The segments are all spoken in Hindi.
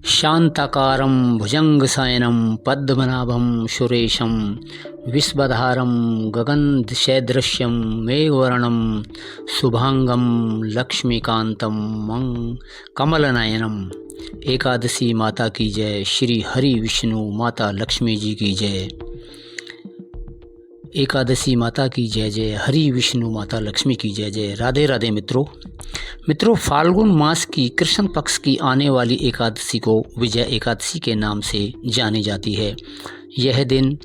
शांताकारं भुजंगशयनं पद्मनाभं सुरेशं विश्वधारं गगनसदृशं मेघवर्णं शुभांगं लक्ष्मीकांतं कमलनयनम। एकादशी माता की जय। श्री हरि विष्णु माता लक्ष्मी जी की जय। एकादशी माता की जय जय। हरि विष्णु माता लक्ष्मी की जय जय। राधे राधे मित्रों, फाल्गुन मास की कृष्ण पक्ष की आने वाली एकादशी को विजय एकादशी के नाम से जानी जाती है। यह दिन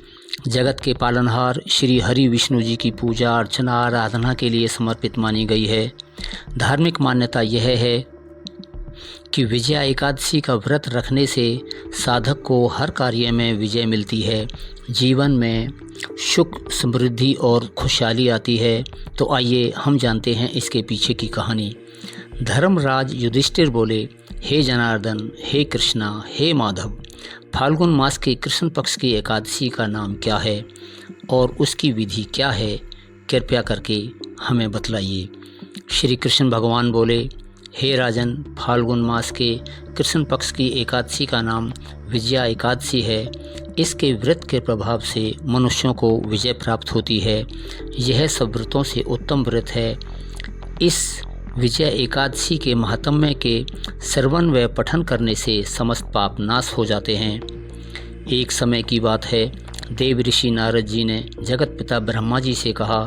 जगत के पालनहार श्री हरि विष्णु जी की पूजा अर्चना आराधना के लिए समर्पित मानी गई है। धार्मिक मान्यता यह है कि विजया एकादशी का व्रत रखने से साधक को हर कार्य में विजय मिलती है, जीवन में सुख समृद्धि और खुशहाली आती है। तो आइए हम जानते हैं इसके पीछे की कहानी। धर्मराज युधिष्ठिर बोले, हे जनार्दन, हे कृष्णा, हे माधव, फाल्गुन मास के कृष्ण पक्ष की एकादशी का नाम क्या है और उसकी विधि क्या है, कृपया करके हमें बतलाइए। श्री कृष्ण भगवान बोले, हे राजन, फाल्गुन मास के कृष्ण पक्ष की एकादशी का नाम विजया एकादशी है। इसके व्रत के प्रभाव से मनुष्यों को विजय प्राप्त होती है। यह सब व्रतों से उत्तम व्रत है। इस विजय एकादशी के महात्म्य के श्रवण व पठन करने से समस्त पाप नाश हो जाते हैं। एक समय की बात है, देव ऋषि नारद जी ने जगत पिता ब्रह्मा जी से कहा,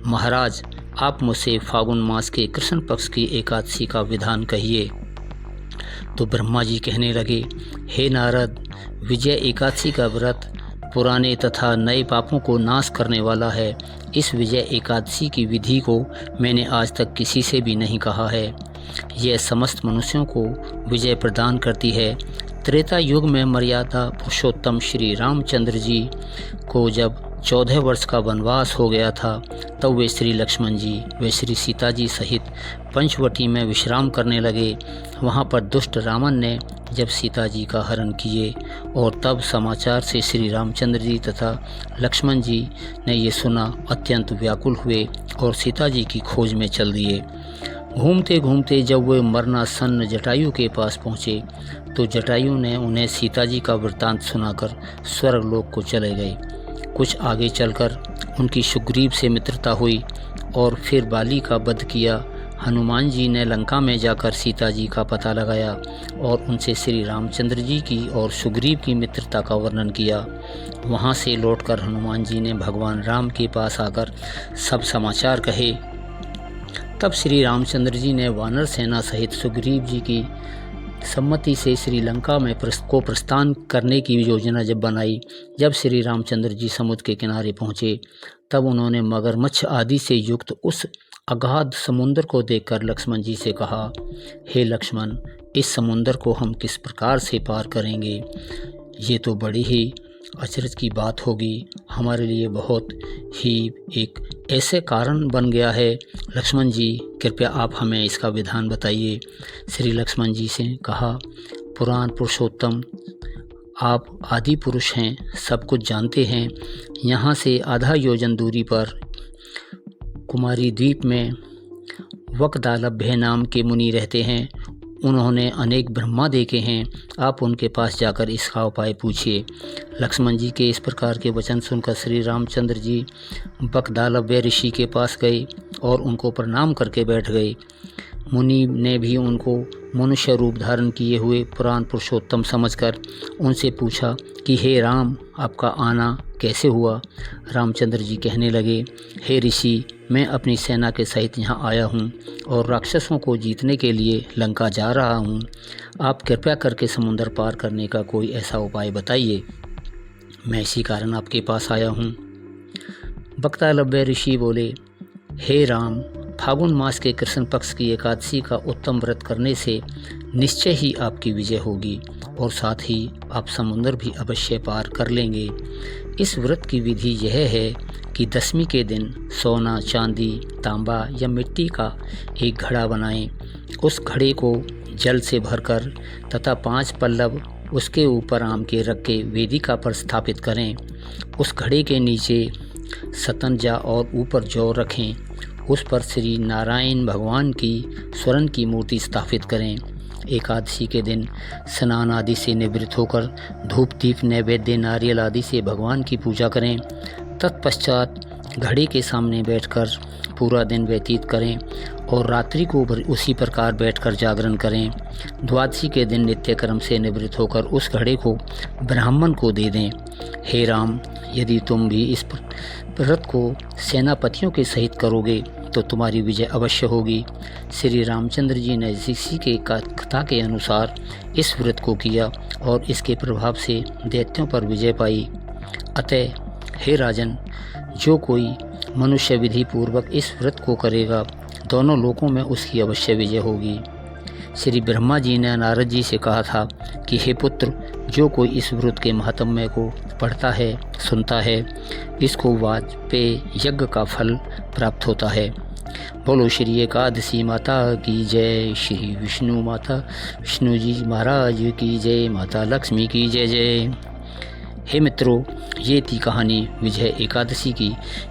महाराज, आप मुझसे फाल्गुन मास के कृष्ण पक्ष की एकादशी का विधान कहिए। तो ब्रह्मा जी कहने लगे, हे नारद, विजय एकादशी का व्रत पुराने तथा नए पापों को नाश करने वाला है। इस विजय एकादशी की विधि को मैंने आज तक किसी से भी नहीं कहा है। यह समस्त मनुष्यों को विजय प्रदान करती है। त्रेता युग में मर्यादा पुरुषोत्तम श्री रामचंद्र जी को जब 14 वर्ष का वनवास हो गया था, तब वे श्री लक्ष्मण जी वे श्री सीता जी सहित पंचवटी में विश्राम करने लगे। वहाँ पर दुष्ट रावण ने जब सीता जी का हरण किए और तब समाचार से श्री रामचंद्र जी तथा लक्ष्मण जी ने ये सुना, अत्यंत व्याकुल हुए और सीता जी की खोज में चल दिए। घूमते घूमते जब वे मरणासन्न जटायु के पास पहुँचे तो जटायु ने उन्हें सीता जी का वृत्तांत सुनाकर स्वर्गलोक को चले गए। कुछ आगे चलकर उनकी सुग्रीव से मित्रता हुई और फिर बाली का वध किया। हनुमान जी ने लंका में जाकर सीता जी का पता लगाया और उनसे श्री रामचंद्र जी की और सुग्रीव की मित्रता का वर्णन किया। वहाँ से लौटकर हनुमान जी ने भगवान राम के पास आकर सब समाचार कहे। तब श्री रामचंद्र जी ने वानर सेना सहित सुग्रीव जी की सम्मति से श्रीलंका में प्रस्थान करने की योजना जब बनाई। जब श्री रामचंद्र जी समुद्र के किनारे पहुँचे तब उन्होंने मगरमच्छ आदि से युक्त उस अगाध समुद्र को देखकर लक्ष्मण जी से कहा, हे लक्ष्मण, इस समुद्र को हम किस प्रकार से पार करेंगे? ये तो बड़ी ही अचरज की बात होगी, हमारे लिए बहुत ही एक ऐसे कारण बन गया है। लक्ष्मण जी, कृपया आप हमें इसका विधान बताइए। श्री लक्ष्मण जी से कहा, पुराण पुरुषोत्तम, आप आदि पुरुष हैं, सब कुछ जानते हैं। यहाँ से आधा योजन दूरी पर कुमारी द्वीप में वकदालभ्य नाम के मुनि रहते हैं। उन्होंने अनेक ब्रह्मा देखे हैं। आप उनके पास जाकर इसका उपाय पूछिए। लक्ष्मण जी के इस प्रकार के वचन सुनकर श्री रामचंद्र जी वकदालभ्य ऋषि के पास गए और उनको प्रणाम करके बैठ गए। मुनि ने भी उनको मनुष्य रूप धारण किए हुए पुराण पुरुषोत्तम समझकर उनसे पूछा कि हे राम, आपका आना कैसे हुआ? रामचंद्र जी कहने लगे, हे ऋषि, मैं अपनी सेना के सहित यहाँ आया हूँ और राक्षसों को जीतने के लिए लंका जा रहा हूँ। आप कृपया करके समुद्र पार करने का कोई ऐसा उपाय बताइए। मैं इसी कारण आपके पास आया हूँ। वकदालभ्य ऋषि बोले, हे राम, फाल्गुन मास के कृष्ण पक्ष की एकादशी का उत्तम व्रत करने से निश्चय ही आपकी विजय होगी और साथ ही आप समुद्र भी अवश्य पार कर लेंगे। इस व्रत की विधि यह है कि दशमी के दिन सोना, चांदी, तांबा या मिट्टी का एक घड़ा बनाएं। उस घड़े को जल से भरकर तथा 5 पल्लव उसके ऊपर आम के रख के वेदिका पर स्थापित करें। उस घड़े के नीचे सतंजा और ऊपर जौ रखें। उस पर श्री नारायण भगवान की स्वर्ण की मूर्ति स्थापित करें। एकादशी के दिन स्नान आदि से निवृत्त होकर धूप दीप नैवेद्य नारियल आदि से भगवान की पूजा करें। तत्पश्चात घड़ी के सामने बैठकर पूरा दिन व्यतीत करें और रात्रि को उसी प्रकार बैठकर जागरण करें। द्वादशी के दिन नित्यकर्म से निवृत्त होकर उस घड़े को ब्राह्मण को दे दें। हे राम, यदि तुम भी इस व्रत को सेनापतियों के सहित करोगे तो तुम्हारी विजय अवश्य होगी। श्री रामचंद्र जी ने इसी के कथा के अनुसार इस व्रत को किया और इसके प्रभाव से दैत्यों पर विजय पाई। अतः हे राजन, जो कोई मनुष्य विधि पूर्वक इस व्रत को करेगा दोनों लोकों में उसकी अवश्य विजय होगी। श्री ब्रह्मा जी ने नारद जी से कहा था कि हे पुत्र, जो कोई इस व्रत के महात्म्य को पढ़ता है, सुनता है, इसको वाजपेय यज्ञ का फल प्राप्त होता है। बोलो श्री एकादशी माता की जय, श्री विष्णु जी महाराज की जय, माता लक्ष्मी की जय जय। हे मित्रों, ये थी कहानी विजय एकादशी की।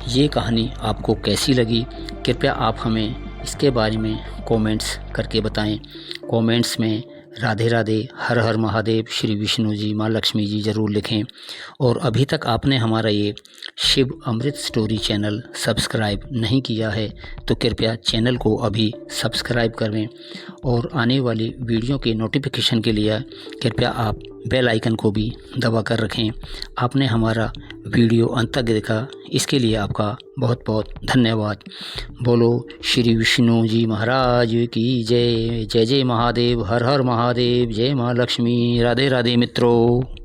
ये कहानी आपको कैसी लगी, कृपया आप हमें इसके बारे में कमेंट्स करके बताएं। कमेंट्स में राधे राधे, हर हर महादेव, श्री विष्णु जी, माँ लक्ष्मी जी ज़रूर लिखें। और अभी तक आपने हमारा ये शिव अमृत स्टोरी चैनल सब्सक्राइब नहीं किया है तो कृपया चैनल को अभी सब्सक्राइब करें और आने वाली वीडियो के नोटिफिकेशन के लिए कृपया आप बेल आइकन को भी दबा कर रखें। आपने हमारा वीडियो अंत तक देखा, इसके लिए आपका बहुत बहुत धन्यवाद। बोलो श्री विष्णु जी महाराज की जय। जय जय महादेव, हर हर महादेव, जय माँ लक्ष्मी। राधे राधे मित्रों।